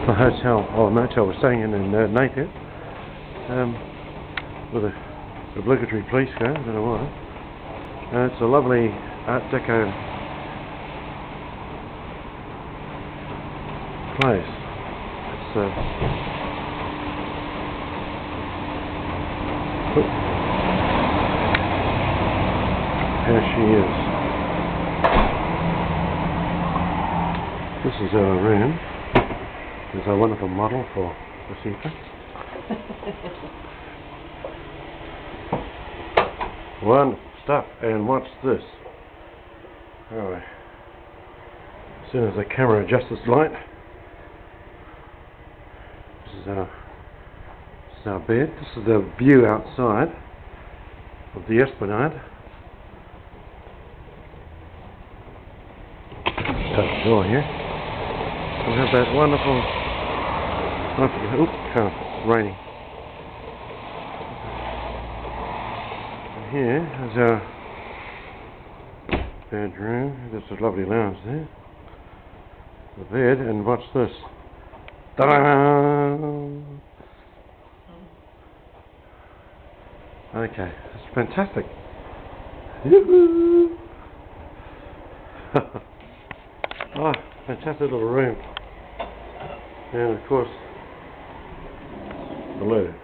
the hotel or motel we're staying in Napier, with a obligatory police car. I don't know why. It's a lovely Art Deco place. It's here she is. This is our room. There's a wonderful model for this evening. Wonderful stuff. And what's this? Alright. As soon as the camera adjusts its light, this is our bed. This is the view outside of the Esplanade. Shut the door here. We have that wonderful. Oh, it's raining. And here is our bedroom. There's a lovely lounge there. The bed, and what's this? Ta-da! Okay, it's fantastic. Oh, fantastic little room. And of course, the loo.